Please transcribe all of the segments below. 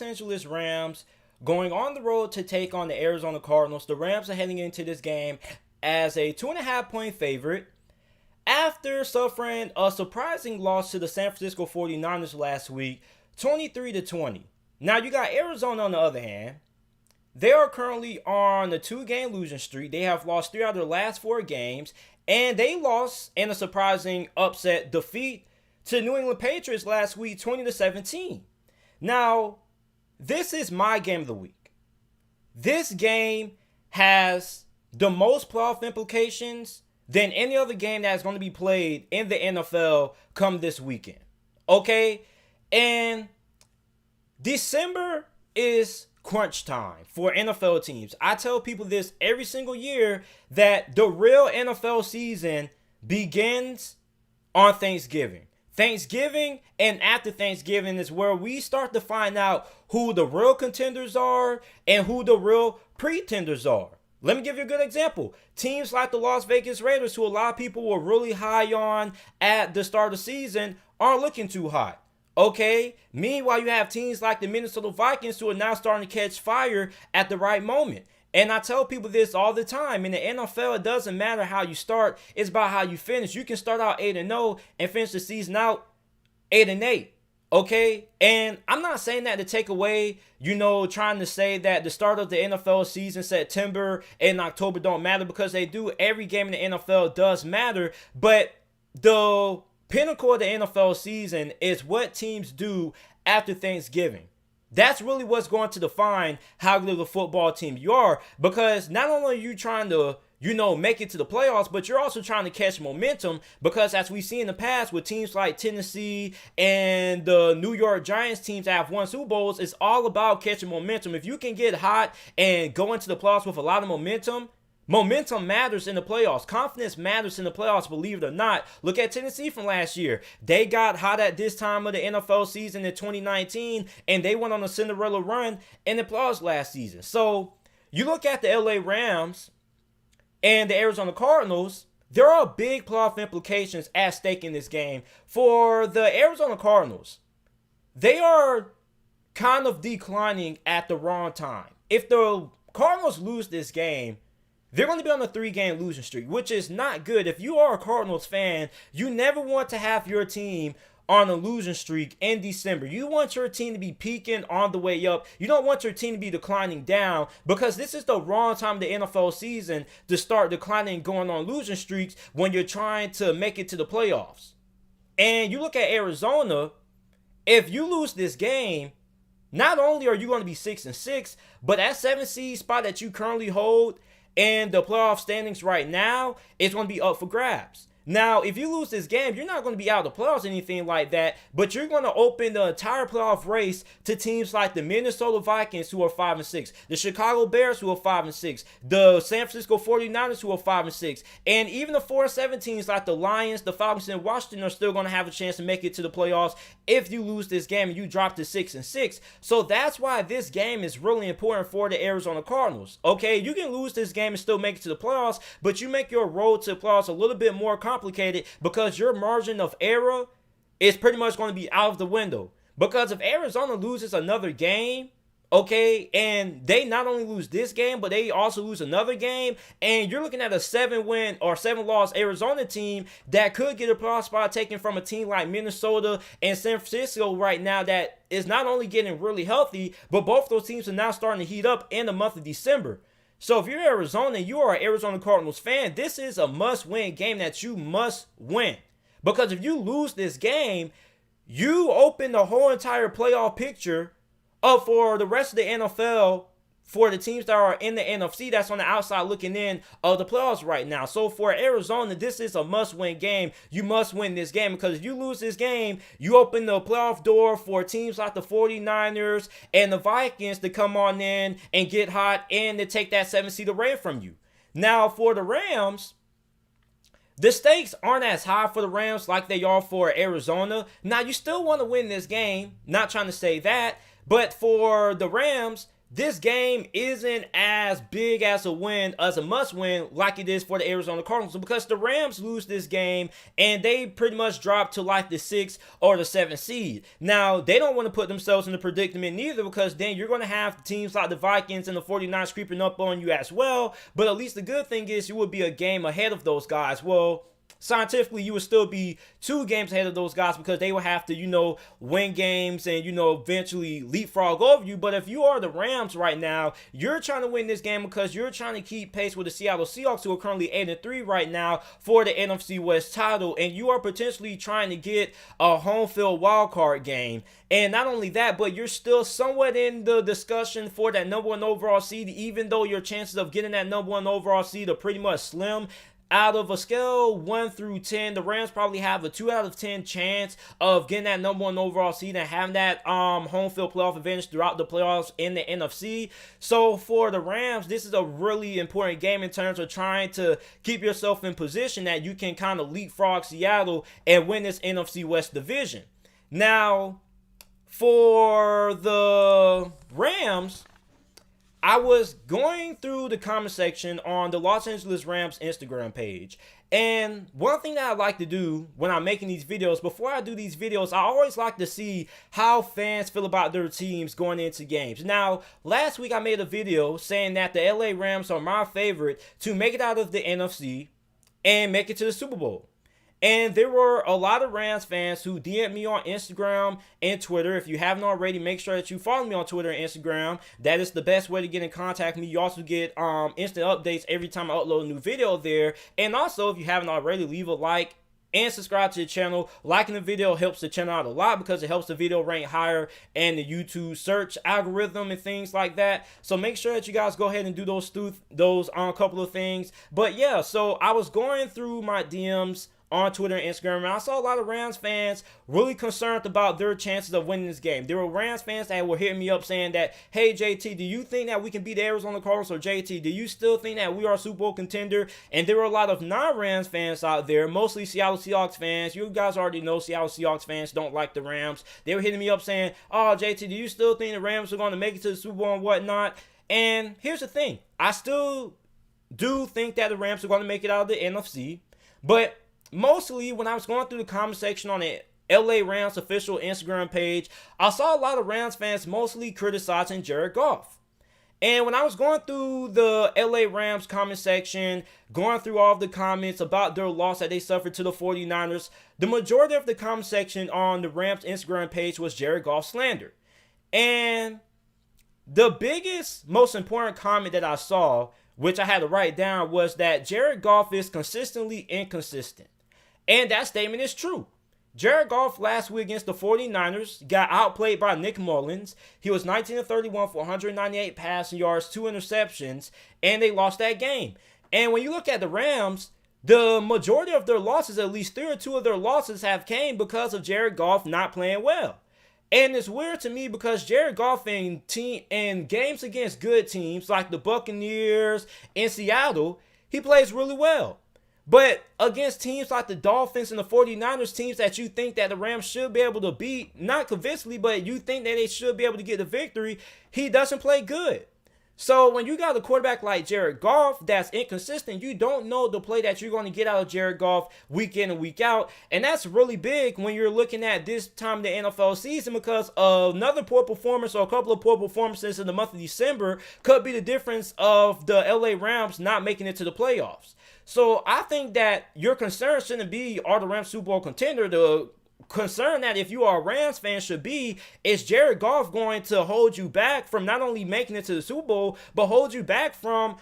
Angeles Rams going on the road to take on the Arizona Cardinals. The Rams are heading into this game as a 2.5 point favorite after suffering a surprising loss to the San Francisco 49ers last week, 23-20. Now you got Arizona on the other hand. They are currently on a 2-game losing streak. They have lost 3 out of their last 4 games, and they lost in a surprising upset defeat to the New England Patriots last week, 20-17. Now, this is my game of the week. This game has the most playoff implications than any other game that's going to be played in the NFL come this weekend. Okay? And December is crunch time for NFL teams. I tell people this every single year that the real NFL season begins on Thanksgiving. Thanksgiving and after Thanksgiving is where we start to find out who the real contenders are and who the real pretenders are. Let me give you a good example. Teams like the Las Vegas Raiders, who a lot of people were really high on at the start of the season, aren't looking too hot. Okay? Meanwhile, you have teams like the Minnesota Vikings who are now starting to catch fire at the right moment. And I tell people this all the time. In the NFL, it doesn't matter how you start. It's about how you finish. You can start out 8-0 and finish the season out 8-8. Okay? And I'm not saying that to take away, trying to say that the start of the NFL season, September and October don't matter, because they do. Every game in the NFL does matter. But the pinnacle of the NFL season is what teams do after Thanksgiving. That's really what's going to define how good of a football team you are, because not only are you trying to, make it to the playoffs, but you're also trying to catch momentum, because as we see in the past with teams like Tennessee and the New York Giants, teams that have won Super Bowls, it's all about catching momentum. If you can get hot and go into the playoffs with a lot of momentum matters in the playoffs. Confidence matters in the playoffs, believe it or not. Look at Tennessee from last year. They got hot at this time of the NFL season in 2019, and they went on a Cinderella run in the playoffs last season. So you look at the LA Rams and the Arizona Cardinals, there are big playoff implications at stake in this game. For the Arizona Cardinals, they are kind of declining at the wrong time. If the Cardinals lose this game, they're going to be on a 3-game losing streak, which is not good. If you are a Cardinals fan, you never want to have your team on a losing streak in December. You want your team to be peaking on the way up. You don't want your team to be declining down, because this is the wrong time of the NFL season to start declining and going on losing streaks when you're trying to make it to the playoffs. And you look at Arizona, if you lose this game, not only are you going to be 6-6, but that 7th seed spot that you currently hold and the playoff standings right now is going to be up for grabs. Now, if you lose this game, you're not going to be out of the playoffs or anything like that, but you're going to open the entire playoff race to teams like the Minnesota Vikings, who are 5-6, the Chicago Bears, who are 5-6, the San Francisco 49ers, who are 5-6, and even the 4-7 teams like the Lions, the Falcons, and Washington are still going to have a chance to make it to the playoffs if you lose this game and you drop to 6-6. So that's why this game is really important for the Arizona Cardinals. Okay, you can lose this game and still make it to the playoffs, but you make your road to the playoffs a little bit more complicated, because your margin of error is pretty much going to be out of the window. Because if Arizona loses another game, okay, and they not only lose this game, but they also lose another game, and you're looking at a 7-win or 7-loss Arizona team that could get a playoff spot taken from a team like Minnesota and San Francisco right now that is not only getting really healthy, but both those teams are now starting to heat up in the month of December. So if you're Arizona and you are an Arizona Cardinals fan, this is a must-win game that you must win. Because if you lose this game, you open the whole entire playoff picture up for the rest of the NFL for the teams that are in the NFC that's on the outside looking in of the playoffs right now. So for Arizona, this is a must-win game. You must win this game, because if you lose this game, you open the playoff door for teams like the 49ers and the Vikings to come on in and get hot and to take that 7th seed away from you. Now for the Rams, the stakes aren't as high for the Rams like they are for Arizona. Now you still want to win this game, not trying to say that, but for the Rams, this game isn't as big as a win, as a must win, like it is for the Arizona Cardinals, because the Rams lose this game and they pretty much drop to like the 6th or the 7th seed. Now, they don't want to put themselves in the predicament neither, because then you're going to have teams like the Vikings and the 49ers creeping up on you as well. But at least the good thing is you would be a game ahead of those guys. Well, scientifically, you would still be 2 games ahead of those guys, because they will have to, win games and, eventually leapfrog over you. But if you are the Rams right now, you're trying to win this game because you're trying to keep pace with the Seattle Seahawks, who are currently 8-3 right now for the NFC West title. And you are potentially trying to get a home field wild card game. And not only that, but you're still somewhat in the discussion for that number 1 overall seed, even though your chances of getting that number 1 overall seed are pretty much slim. Out of a scale 1 through 10, the Rams probably have a 2 out of 10 chance of getting that number 1 overall seed and having that home field playoff advantage throughout the playoffs in the NFC. So for the Rams, this is a really important game in terms of trying to keep yourself in position that you can kind of leapfrog Seattle and win this NFC West division. Now, for the Rams, I was going through the comment section on the Los Angeles Rams Instagram page. And one thing that I like to do when I'm making these videos, before I do these videos, I always like to see how fans feel about their teams going into games. Now, last week I made a video saying that the LA Rams are my favorite to make it out of the NFC and make it to the Super Bowl. And there were a lot of Rams fans who DM'd me on Instagram and Twitter. If you haven't already, make sure that you follow me on Twitter and Instagram. That is the best way to get in contact with me. You also get instant updates every time I upload a new video there. And also, if you haven't already, leave a like and subscribe to the channel. Liking the video helps the channel out a lot because it helps the video rank higher and the YouTube search algorithm and things like that. So make sure that you guys go ahead and do those couple of things. But yeah, so I was going through my DMs on Twitter and Instagram, and I saw a lot of Rams fans really concerned about their chances of winning this game. There were Rams fans that were hitting me up saying that, hey JT, do you think that we can beat the Arizona Cardinals? Or JT, do you still think that we are a Super Bowl contender? And there were a lot of non-Rams fans out there, mostly Seattle Seahawks fans. You guys already know Seattle Seahawks fans don't like the Rams. They were hitting me up saying, oh JT, do you still think the Rams are going to make it to the Super Bowl and whatnot? And here's the thing, I still do think that the Rams are going to make it out of the NFC, but mostly when I was going through the comment section on the LA Rams official Instagram page, I saw a lot of Rams fans mostly criticizing Jared Goff. And when I was going through the LA Rams comment section, going through all of the comments about their loss that they suffered to the 49ers, the majority of the comment section on the Rams Instagram page was Jared Goff slander. And the biggest, most important comment that I saw, which I had to write down, was that Jared Goff is consistently inconsistent. And that statement is true. Jared Goff last week against the 49ers got outplayed by Nick Mullins. He was 19-31 for 198 passing yards, 2 interceptions, and they lost that game. And when you look at the Rams, the majority of their losses, at least 3 or 2 of their losses, have came because of Jared Goff not playing well. And it's weird to me because Jared Goff in games against good teams like the Buccaneers and Seattle, he plays really well. But against teams like the Dolphins and the 49ers, teams that you think that the Rams should be able to beat, not convincingly, but you think that they should be able to get the victory, he doesn't play good. So when you got a quarterback like Jared Goff that's inconsistent, you don't know the play that you're going to get out of Jared Goff week in and week out. And that's really big when you're looking at this time of the NFL season, because another poor performance or a couple of poor performances in the month of December could be the difference of the LA Rams not making it to the playoffs. So I think that your concern shouldn't be, are the Rams Super Bowl contender? The concern that if you are a Rams fan should be, is Jared Goff going to hold you back from not only making it to the Super Bowl, but hold you back from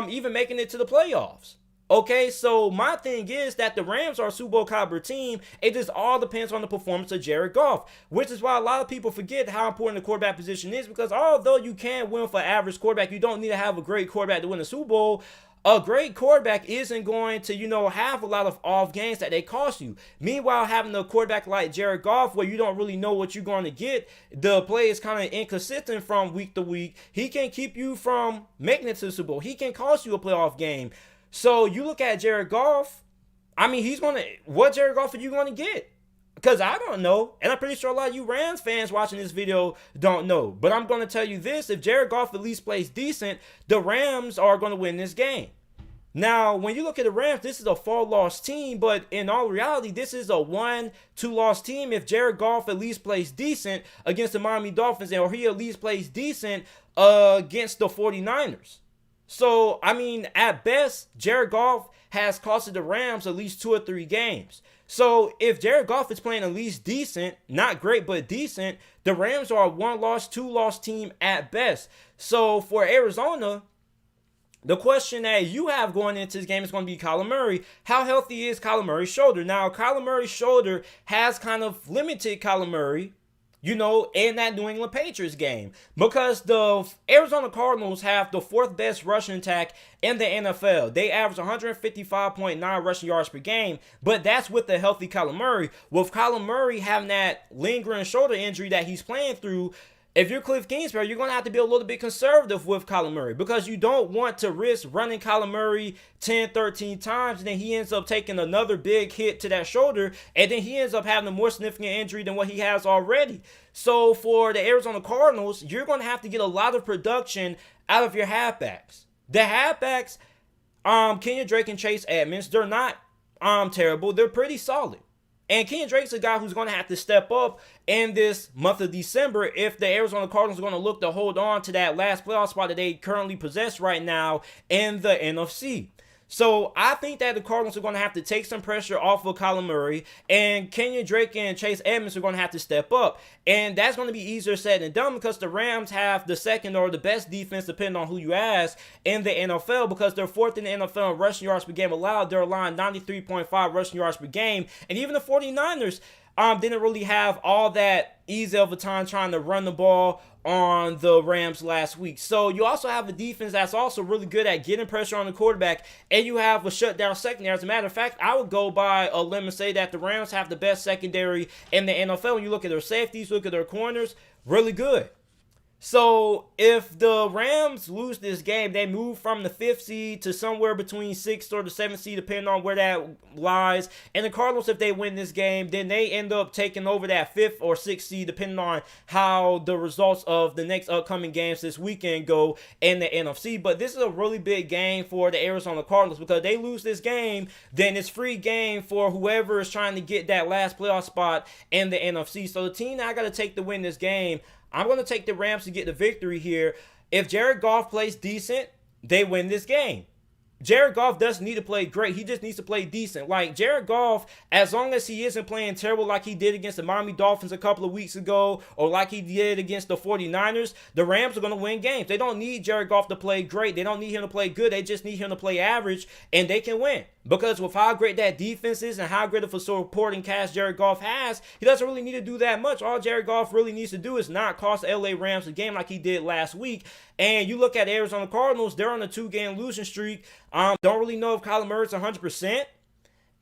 even making it to the playoffs? Okay, so my thing is that the Rams are a Super Bowl caliber team. It just all depends on the performance of Jared Goff, which is why a lot of people forget how important the quarterback position is, because although you can win for average quarterback, you don't need to have a great quarterback to win a Super Bowl. A great quarterback isn't going to, have a lot of off games that they cost you. Meanwhile, having a quarterback like Jared Goff, where you don't really know what you're going to get, the play is kind of inconsistent from week to week. He can keep you from making it to the Super Bowl. He can cost you a playoff game. So you look at Jared Goff, I mean, what Jared Goff are you going to get? Because I don't know, and I'm pretty sure a lot of you Rams fans watching this video don't know. But I'm going to tell you this, if Jared Goff at least plays decent, the Rams are going to win this game. Now, when you look at the Rams, this is a 4-loss team, but in all reality, this is a 1-2-loss team if Jared Goff at least plays decent against the Miami Dolphins, or he at least plays decent against the 49ers. So, I mean, at best, Jared Goff has costed the Rams at least 2 or 3 games. So, if Jared Goff is playing at least decent, not great, but decent, the Rams are a 1-loss, 2-loss team at best. So, for Arizona, the question that you have going into this game is going to be Kyler Murray. How healthy is Kyler Murray's shoulder? Now, Kyler Murray's shoulder has kind of limited Kyler Murray, in that New England Patriots game, because the Arizona Cardinals have the 4th best rushing attack in the NFL. They average 155.9 rushing yards per game, but that's with the healthy Kyler Murray. With Kyler Murray having that lingering shoulder injury that he's playing through, if you're Cliff Kingsbury, you're going to have to be a little bit conservative with Kyler Murray, because you don't want to risk running Kyler Murray 10, 13 times, and then he ends up taking another big hit to that shoulder, and then he ends up having a more significant injury than what he has already. So for the Arizona Cardinals, you're going to have to get a lot of production out of your halfbacks. The halfbacks, Kenyon Drake and Chase Edmonds, they're not terrible. They're pretty solid. And Kenyon Drake's a guy who's going to have to step up in this month of December if the Arizona Cardinals are going to look to hold on to that last playoff spot that they currently possess right now in the NFC. So I think that the Cardinals are going to have to take some pressure off of Kyler Murray, and Kenyon Drake and Chase Edmonds are going to have to step up. And that's going to be easier said than done, because the Rams have the second or the best defense, depending on who you ask, in the NFL, because they're 4th in the NFL in rushing yards per game allowed. They're allowing 93.5 rushing yards per game. And even the 49ers didn't really have all that easy of a time trying to run the ball on the Rams last week. So you also have a defense that's also really good at getting pressure on the quarterback, and you have a shutdown secondary. As a matter of fact, I would go by a limb and say that the Rams have the best secondary in the NFL. When you look at their safeties, look at their corners, really good. So if the Rams lose this game, they move from the 5th seed to somewhere between 6th or the 7th seed, depending on where that lies. And the Cardinals, if they win this game, then they end up taking over that 5th or 6th seed, depending on how the results of the next upcoming games this weekend go in the NFC. But this is a really big game for the Arizona Cardinals, because they lose this game, then it's free game for whoever is trying to get that last playoff spot in the NFC. So the team that I got to take to win this game, I'm going to take the Rams to get the victory here. If Jared Goff plays decent, they win this game. Jared Goff doesn't need to play great. He just needs to play decent. Like, Jared Goff, as long as he isn't playing terrible like he did against the Miami Dolphins a couple of weeks ago, or like he did against the 49ers, the Rams are going to win games. They don't need Jared Goff to play great. They don't need him to play good. They just need him to play average, and they can win. Because with how great that defense is and how great of a supporting cast Jared Goff has, he doesn't really need to do that much. All Jared Goff really needs to do is not cost the LA Rams the game like he did last week. And you look at the Arizona Cardinals, they're on a 2-game losing streak. Don't really know if Kyler Murray's 100%.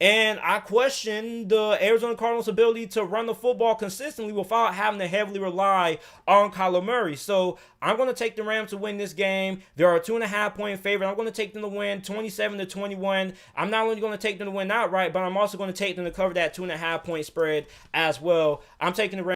And I question the Arizona Cardinals' ability to run the football consistently without having to heavily rely on Kyler Murray. So I'm going to take the Rams to win this game. They're a 2.5-point favorite. I'm going to take them to win 27-21. I'm not only going to take them to win outright, but I'm also going to take them to cover that 2.5-point spread as well. I'm taking the Rams.